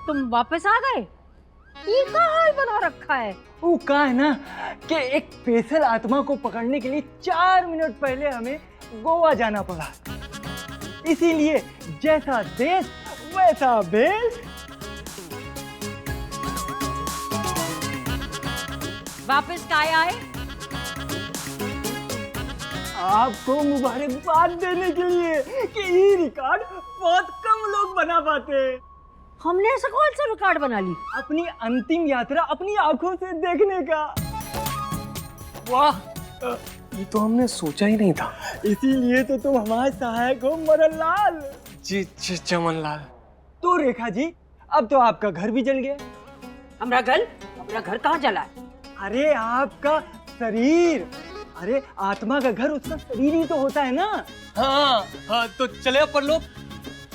तुम वापस आ गए? ये क्या हाल बना रखा है? वो कहा है ना कि एक स्पेशल आत्मा को पकड़ने के लिए 4 मिनट पहले हमें गोवा जाना पड़ा, इसीलिए जैसा देश वैसा भेष। वापस काय आए? आपको मुबारकबाद देने के लिए कि ये रिकॉर्ड बहुत कम लोग बना पाते हैं। हमने ऐसा कौन सा रिकॉर्ड बना ली? अपनी अंतिम यात्रा अपनी आंखों से देखने का। वाह, ये तो हमने सोचा ही नहीं था। इसीलिए तो तुम हमारे सहायक हो मदन लाल। जी चमन लाल। तो रेखा जी, अब तो आपका घर भी जल गया। हमारा घर कहाँ जला है? अरे आपका शरीर। अरे आत्मा का घर उसका शरीर ही तो होता है ना। हाँ, तो चले परलोक।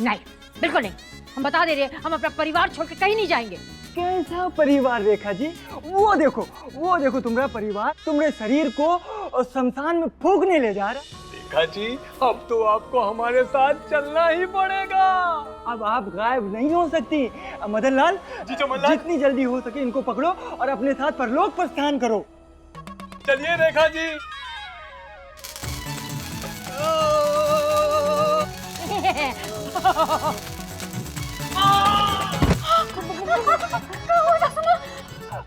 नहीं, बिल्कुल नहीं। हम बता दे रहे हैं, हम अपना परिवार छोड़ के कहीं नहीं जाएंगे। कैसा परिवार रेखा जी? वो देखो तुम्हारा परिवार तुम्हारे शरीर को शमशान में फूंकने ले जा रहा। रेखा जी, अब तो आपको हमारे साथ चलना ही पड़ेगा। अब आप गायब नहीं हो सकती। मदन लाल, जी चमन लाल, जितनी जल्दी हो सके इनको पकड़ो और अपने साथ परलोक प्रस्थान करो। चलिए रेखा जी।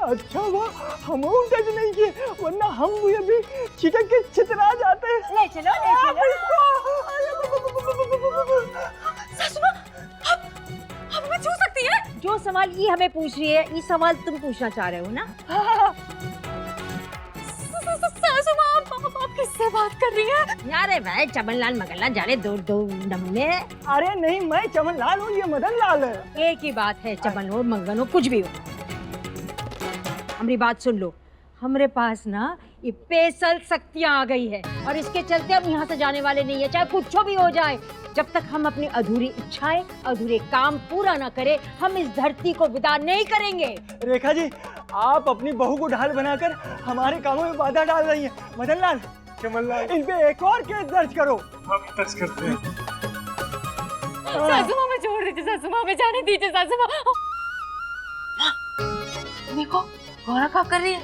अच्छा वो हम टच नहीं किए, वरना हम भी अभी छिटक के छितरा जाते हैं। ले चलो। सासू माँ, आप हमें छू सकती है? जो सवाल ये हमें पूछ रही है, ये सवाल तुम पूछना चाह रहे हो ना? सासू माँ, आप किससे बात कर रही हैं? अरे भाई, चमनलाल मगनलाल जाने दो नमूने। अरे नहीं, मैं चमन लाल हूँ, ये मदन लाल है। एक ही बात है, चमन हो मंगन हो कुछ भी हो। हमारी बात सुन लो, हमारे पास ना ये स्पेशल शक्तियां आ गई है और इसके चलते हम यहाँ से जाने वाले नहीं है, चाहे कुछ भी हो जाए। जब तक हम अपनी अधूरी इच्छाएं, अधूरे काम पूरा ना करें, हम इस धरती को विदा नहीं करेंगे। रेखा जी, आप अपनी बहू को ढाल बनाकर हमारे कामों में बाधा डाल रही हैं। मदन लाल, चमन लाल, इन पे एक और केस दर्ज करो। हम टच करते हैं। सासू माँ, मैं छोड़ दीजिए सासू माँ, मैं जाने दीजिए सासू माँ। देखो, गौरा क्या कर रही है?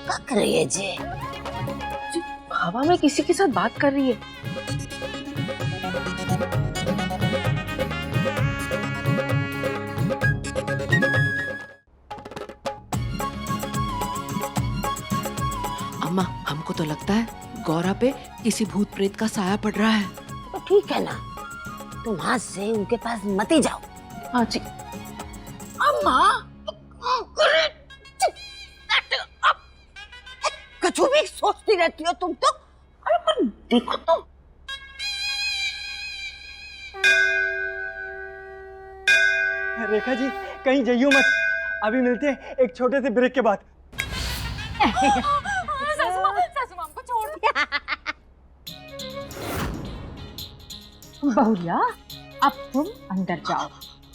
क्या कर रही है जी? हवा में किसी के साथ बात कर रही है। अम्मा, हमको तो लगता है गौरा पे किसी भूत प्रेत का साया पड़ रहा है। तो ठीक है ना, तुम हाथ से उनके पास मत ही जाओ। हाँ जी। अम्मा, कुछ भी सोचती रहती हो तुम तो। अरे पर देखो तो। रेखा जी, कहीं जाइयो मत, अभी मिलते हैं एक छोटे से ब्रेक के बाद। सासू माँ, हमको छोड़ दो। बहुरिया, अब तुम अंदर जाओ,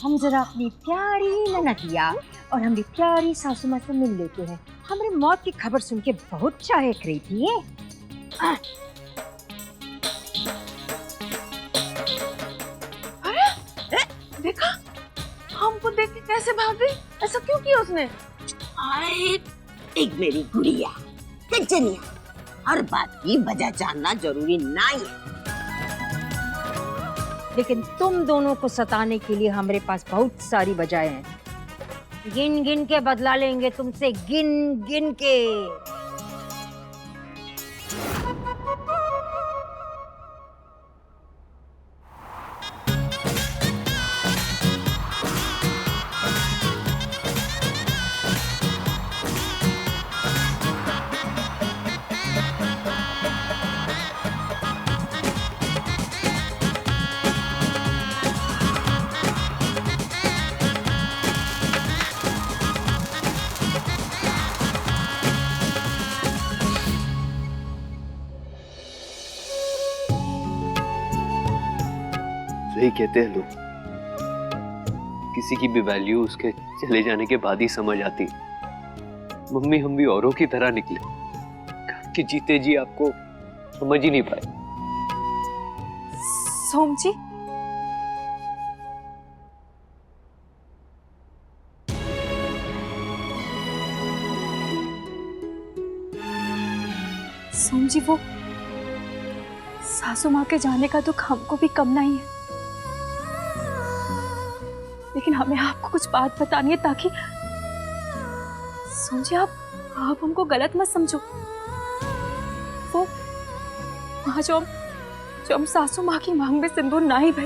हम जरा अपनी प्यारी ननदिया और हमारी प्यारी सासू माँ से मिल लेते हैं। हमारी मौत की खबर सुन के बहुत चाहे रही थी ये। देखा, हमको देख के कैसे भाग गई? ऐसा क्यों किया उसने? अरे एक मेरी गुड़िया कंचनिया, हर बात की वजह जानना जरूरी नहीं है। लेकिन तुम दोनों को सताने के लिए हमारे पास बहुत सारी वजहें हैं। गिन गिन के बदला लेंगे तुमसे, गिन गिन के। सही कहते हैं लोग, किसी की भी वैल्यू उसके चले जाने के बाद ही समझ आती। मम्मी हम भी औरों की तरह निकले कि जीते जी आपको समझ ही नहीं पाए। सोम जी, सोम जी, वो सासू माँ के जाने का दुख हमको भी कम नहीं है, लेकिन हमें आपको कुछ बात बतानी है ताकि सोम जी आप हमको गलत मत समझो। वो वहाँ जो हम सासू माँ की मांग में सिंदूर ना ही भरे,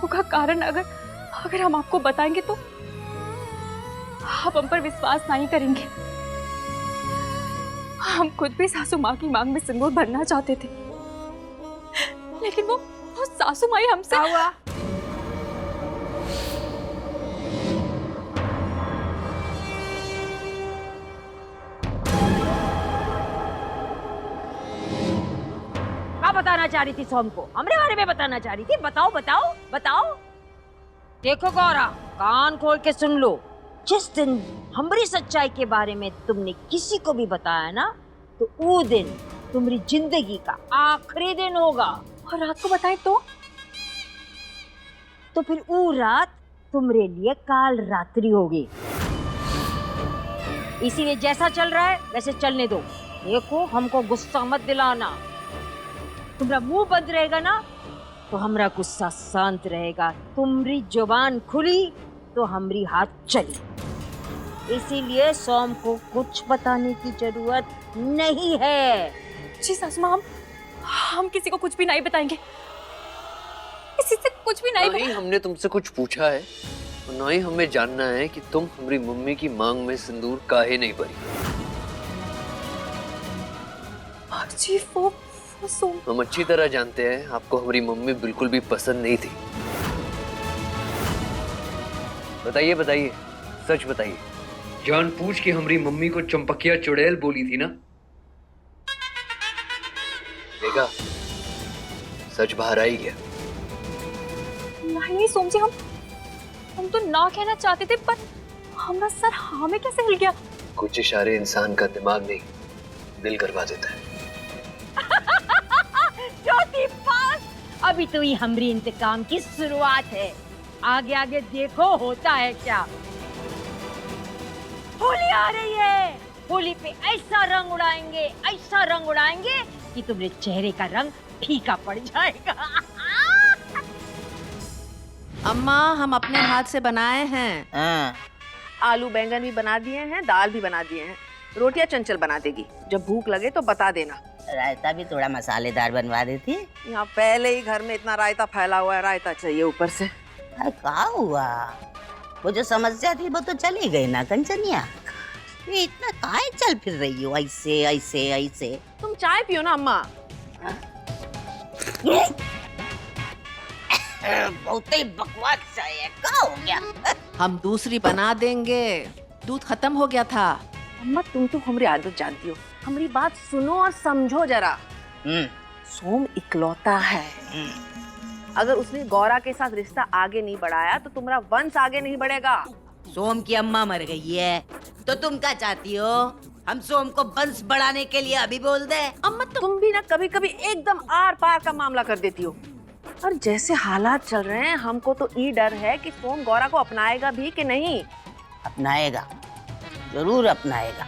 उसका कारण अगर हम आपको बताएंगे तो आप हम पर विश्वास नहीं करेंगे। हम खुद भी सासू माँ की मांग में सिंदूर भरना चाहते थे, लेकिन वो सासू माँ ही हमसे हुआ? क्या बताना चाह रही थी सोम को? हमरे बारे में बताना चाह रही थी? बताओ बताओ बताओ। देखो गौरा, कान खोल के सुन लो। जिस दिन हमारी सच्चाई के बारे में तुमने किसी को भी बताया ना, तो वो दिन तुम्हारी जिंदगी का आखिरी दिन होगा। और रात को बताएं तो फिर वो रात तुम्हारे लिए काल रात्रि होगी। इसीलिए जैसा चल रहा है वैसे चलने दो। देखो, हमको गुस्सा मत दिलाना। तुम्हारा मुंह बंद रहेगा ना तो हमारा गुस्सा शांत रहेगा। तुम्हारी जुबान खुली तो हमारी हाथ चली। इसीलिए सोम को कुछ बताने की जरूरत नहीं है। जी सासू माँ, हम किसी को कुछ भी नहीं बताएंगे, किसी से कुछ भी नहीं। नहीं हमने तुमसे कुछ पूछा है और ना ही हमें जानना है कि तुम हमारी मम्मी की मांग में सिंदूर काहे नहीं भरी। जी वो सोम, हम अच्छी तरह जानते हैं आपको हमारी मम्मी बिल्कुल भी पसंद नहीं थी। बताइए बताइए, सच बताइए। जान पूछ के हमारी मम्मी को चंपकिया चुड़ैल बोली थी ना? देखा, सच बाहर आई गया। नहीं सोम जी, हम तो ना कहना चाहते थे, पर हमारा सर हाँ में कैसे हिल गया। कुछ इशारे इंसान का दिमाग नहीं, दिल करवा देता है। चौथी पास, अभी तो ये हमारी इंतकाम की शुरुआत है। आगे आगे देखो होता है क्या। होली आ रही है, होली पे ऐसा रंग उड़ाएंगे कि तुम्हारे चेहरे का रंग फीका पड़ जाएगा। अम्मा, हम अपने हाथ से बनाए हैं। आलू बैंगन भी बना दिए हैं, दाल भी बना दिए हैं, रोटियां चंचल बना देगी। जब भूख लगे तो बता देना। रायता भी थोड़ा मसालेदार बनवा देती। यहाँ पहले ही घर में इतना रायता फैला हुआ है, रायता चाहिए ऊपर से। क्या हुआ? वो जो समस्या थी वो तो चली गई ना कंचनिया। ये इतना काहे चल फिर रही हो ऐसे ऐसे ऐसे? तुम चाय पियो ना अम्मा। बहुत ही बकवास चाय है। क्या हो गया? हम दूसरी बना देंगे, दूध खत्म हो गया था। अम्मा तुम तो हमारी आदत जानती हो, हमारी बात सुनो और समझो जरा। सोम इकलौता है, अगर उसने गौरा के साथ रिश्ता आगे नहीं बढ़ाया तो तुम्हारा वंश आगे नहीं बढ़ेगा। सोम की अम्मा मर गई है तो तुम क्या चाहती हो? हम सोम को वंश बढ़ाने के लिए अभी बोल दे? अम्मा तुम भी ना कभी कभी एकदम आर पार का मामला कर देती हो। और जैसे हालात चल रहे हैं, हमको तो ये डर है कि सोम गौरा को अपनाएगा भी कि नहीं। अपनाएगा, जरूर अपनाएगा।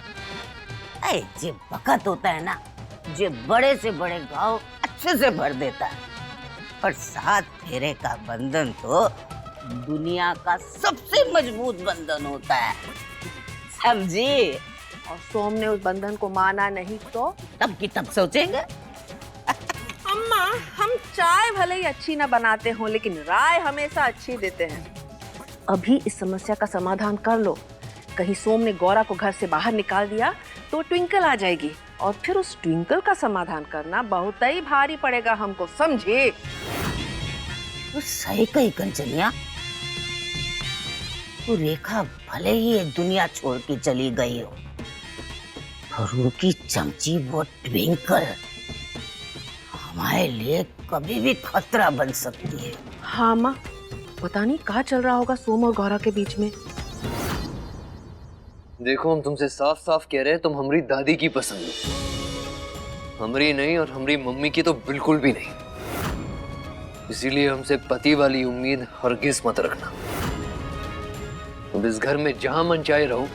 अरे जे वक्त होता है ना, जे बड़े से बड़े गांव अच्छे से भर देता है, पर 7 फेरे का बंधन तो दुनिया का सबसे मजबूत बंधन होता है, समझी? और सोम ने उस बंधन को माना नहीं तो तब की तब सोचेंगे। अम्मा हम चाय भले ही अच्छी ना बनाते हो, लेकिन राय हमेशा अच्छी देते हैं। अभी इस समस्या का समाधान कर लो। कहीं सोम ने गौरा को घर से बाहर निकाल दिया तो ट्विंकल आ जाएगी, और फिर उस ट्विंकल का समाधान करना बहुत ही भारी पड़ेगा हमको, समझे? वो सही कही कंचनिया। वो रेखा भले ही ये दुनिया छोड़ के चली गई हो, पर उनकी चमची वो ट्विंकल हमारे लिए कभी भी खतरा बन सकती है। हाँ माँ, पता नहीं क्या चल रहा होगा सोम और गौरा के बीच में। देखो, हम तुमसे साफ साफ कह रहे हैं, तुम हमारी दादी की पसंद हो, हमारी नहीं, और हमारी मम्मी की तो बिल्कुल भी नहीं। इसीलिए हमसे पति वाली उम्मीद हरगिज मत रखना। अब इस घर में जहां मन चाहे रहो,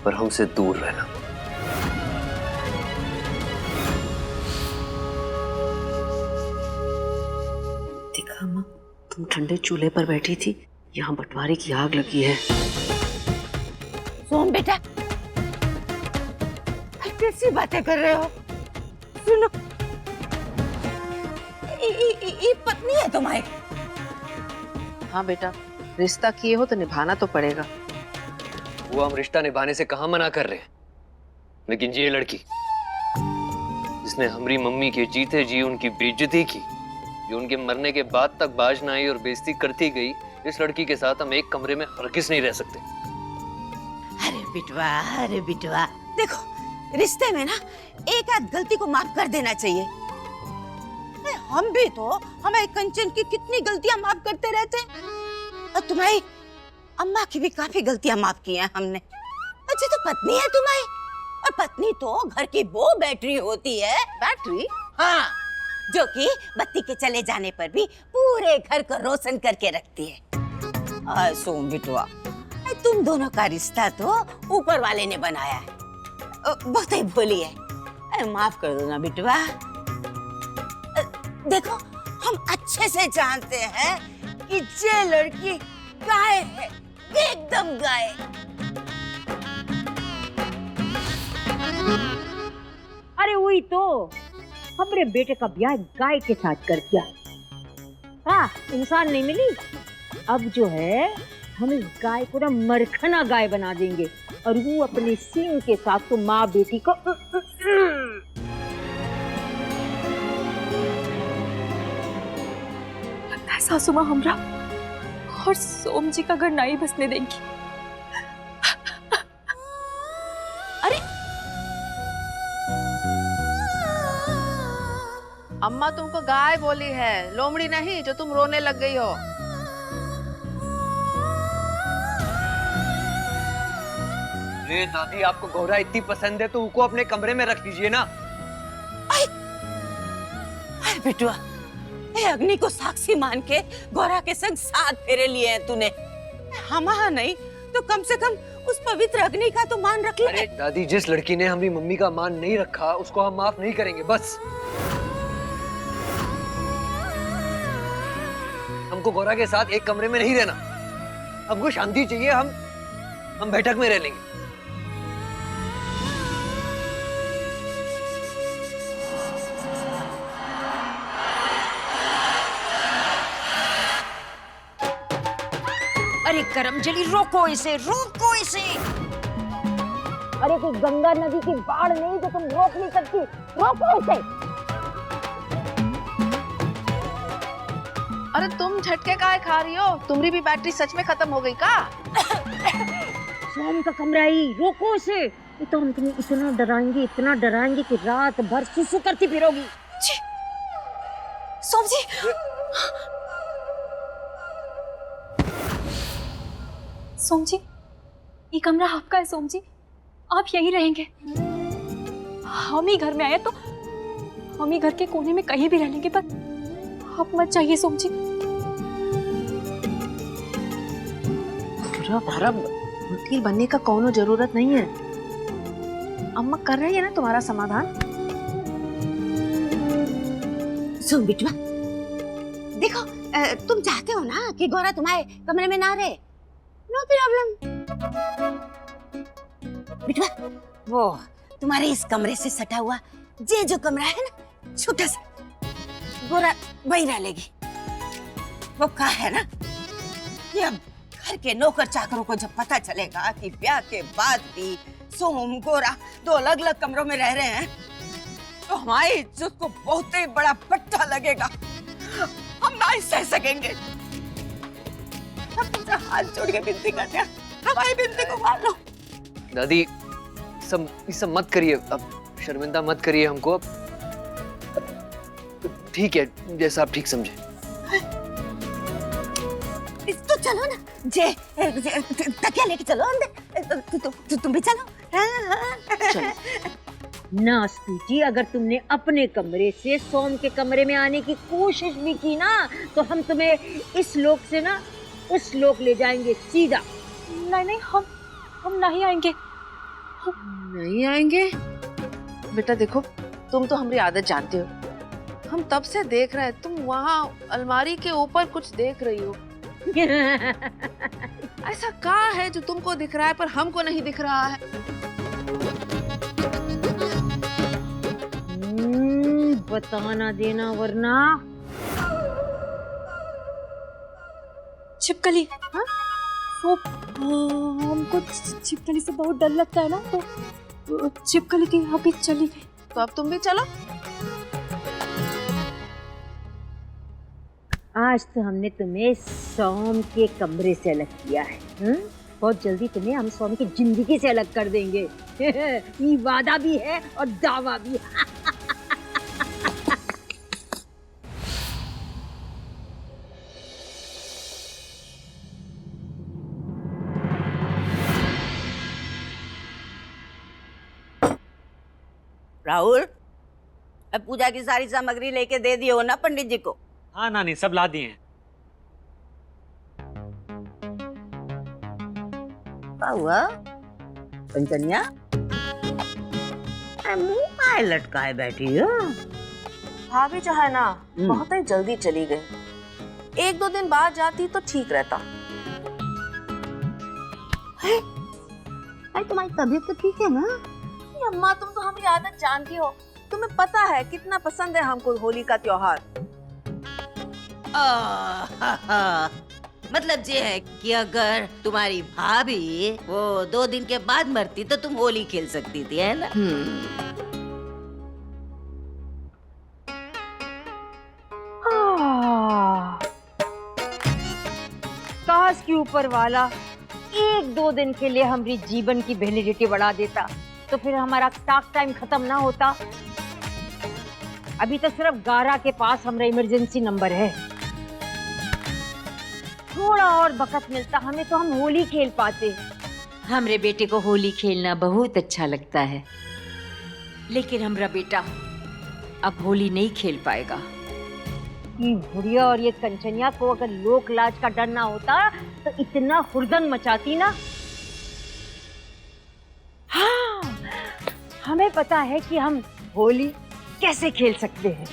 पर हमसे दूर रहना। देखा अम्मा, तुम ठंडे चूल्हे पर बैठी थी, यहाँ बंटवारे की आग लगी है। सोम बेटा, कैसी बातें कर रहे हो? सुनो, ये पत्नी है तुम्हारी? हाँ बेटा, रिश्ता किए हो तो निभाना तो पड़ेगा। वो हम रिश्ता निभाने से कहाँ मना कर रहे हैं, लेकिन ये लड़की जिसने हमारी मम्मी के जीते जी उनकी बेइज्जती की, जो उनके मरने के बाद तक बाज ना आई और बेइज्जती करती गई, इस लड़की के साथ हम एक कमरे में हरगिज नहीं रह सकते। अरे बिटवा, देखो रिश्ते में ना एक आध गलती को माफ कर देना चाहिए। हम भी तो हमारे कंचन की कितनी गलतियां माफ करते रहते हैं, और तुम्हारी अम्मा की भी काफी गलतियां माफ की हैं हमने। अच्छा तो पत्नी है तुम्हारी, और पत्नी तो घर की वो बैटरी होती है। बैटरी? हाँ, जो कि बत्ती के चले जाने पर भी पूरे घर को रोशन करके रखती है। सोम बिटवा, तुम दोनों का रिश्ता तो ऊपर वाले ने बनाया है, बहुत ही भोली है। माफ कर दो ना बिटवा। देखो हम अच्छे से जानते हैं कि ये लड़की गाय है, एकदम गाय। अरे वही तो, हमारे बेटे का ब्याह गाय के साथ कर दिया। हाँ, इंसान नहीं मिली। अब जो है हम इस गाय को ना मरखना गाय बना देंगे, और वो अपने सींग के साथ तो माँ बेटी को लगता है सासू माँ हमरा और सोम जी का घर नहीं बसने देंगी। अरे अम्मा तुमको गाय बोली है, लोमड़ी नहीं जो तुम रोने लग गई हो। अरे दादी, आपको गौरा इतनी पसंद है तो उसको अपने कमरे में रख दीजिए ना। अरे बिटुआ, अग्नि को साक्षी मान के गौरा के संग 7 फेरे लिए हैं तूने। हमारा नहीं तो कम से कम उस पवित्र अग्नि का तो मान रख ले। अरे दादी, जिस लड़की ने हमारी मम्मी का मान नहीं रखा उसको हम माफ नहीं करेंगे। बस हमको गौरा के साथ एक कमरे में नहीं रहना, हमको शांति चाहिए। हम बैठक में रह लेंगे। अरे करमजली, रोको इसे, रोको इसे। अरे कोई गंगा नदी की बाढ़ नहीं जो तुम रोक नहीं सकती, रोको इसे। अरे तुम झटके काहे खा रही हो? तुम्हारी भी बैटरी सच में खत्म हो गई का? सोम का कमरा ही, रोको इसे। तो हम तुम्हें इतना डराएंगे कि रात भर सुसु करती फिरोगी। सोम जी, सोम जी, ये कमरा आपका है सोम जी, आप यहीं रहेंगे। हम ही घर में आए तो हम ही घर के कोने में कहीं भी रह लेंगे, पर आप मत जाइए सोम जी। पूरा वकील बनने का कोनो जरूरत नहीं है। अम्मा कर रही है ना तुम्हारा समाधान। सुन बिटवा, देखो तुम चाहते हो ना कि गौरा तुम्हारे कमरे में ना रहे, नो प्रॉब्लम। बिटवा, वो तुम्हारे इस कमरे से सटा हुआ ये जो कमरा है ना, छोटा सा, गौरा वहीं रह लेगी। वो कहा है ना कि अब घर के नौकर चाकरों को जब पता चलेगा कि ब्याह के बाद भी सोम गौरा 2 अलग-अलग कमरों में रह रहे हैं, तो हमारी इज्जत को बहुत ही बड़ा पट्टा लगेगा। हम नहीं सह सकेंगे। हाथ जोड़ के विनती करते हैं, हमारी विनती को मान लो। दादी, सब मत करिए, अब शर्मिंदा मत करिए हमको। ठीक है, जैसा आप ठीक समझे। तो चलो ना, तकिया लेके चलो अंदर। तुम भी चलो। चलो। ना स्वीटी, अगर तुमने अपने कमरे से सोम के कमरे में आने की कोशिश भी की ना, तो हम तुम्हें इस लोक से ना उस लोक ले जाएंगे सीधा। नहीं नहीं, हम नहीं आएंगे। नहीं आएंगे? बेटा देखो, तुम तो हमारी आदत जानते हो। हम तब से देख रहे हैं, तुम वहाँ अलमारी के ऊपर कुछ देख रही हो। ऐसा क्या है जो तुमको दिख रहा है पर हमको नहीं दिख रहा है? बताना देना वरना। छिपकली। हाँ? वो हमको छिपकली से बहुत डर लगता है ना, तो छिपकली के यहाँ भी चली गई। तो अब तुम भी चलो। आज तो हमने तुम्हें सोम के कमरे से अलग किया है। बहुत जल्दी तुम्हें हम सोम की जिंदगी से अलग कर देंगे। ये वादा भी है और दावा भी है। राहुल, अब पूजा की सारी सामग्री लेके दे दियो ना पंडित जी को? हाँ नानी, सब ला दिए हैं। क्या हुआ कंचनिया? मुंह काहे लटकाए बैठी हो? भाभी जो है ना, बहुत ही जल्दी चली गई। 1-2 दिन बाद जाती तो ठीक रहता। अरे तुम्हारी तबीयत तो ठीक है ना? अम्मा, तुम तो हमारी आदत जानती हो। तुम्हें पता है कितना पसंद है हमको होली का त्योहार। मतलब ये है कि अगर तुम्हारी भाभी वो 2 दिन के बाद मरती तो तुम होली खेल सकती थी, है ना? काश के ऊपर वाला 1-2 दिन के लिए हमारी जीवन की वैलिडिटी बढ़ा देता, तो फिर हमारा टाक टाइम खत्म ना होता। अभी तो सिर्फ गारा के पास हमारा इमरजेंसी नंबर है। थोड़ा और वक्त मिलता हमें तो हम होली खेल पाते। हमरे बेटे को होली खेलना बहुत अच्छा लगता है, लेकिन हमारा बेटा अब होली नहीं खेल पाएगा। ये बुढ़िया और ये कंचनिया को अगर लोक लाज का डर ना होता तो इतना हुड़दंग मचाती ना। हाँ, हमें पता है कि हम होली कैसे खेल सकते हैं।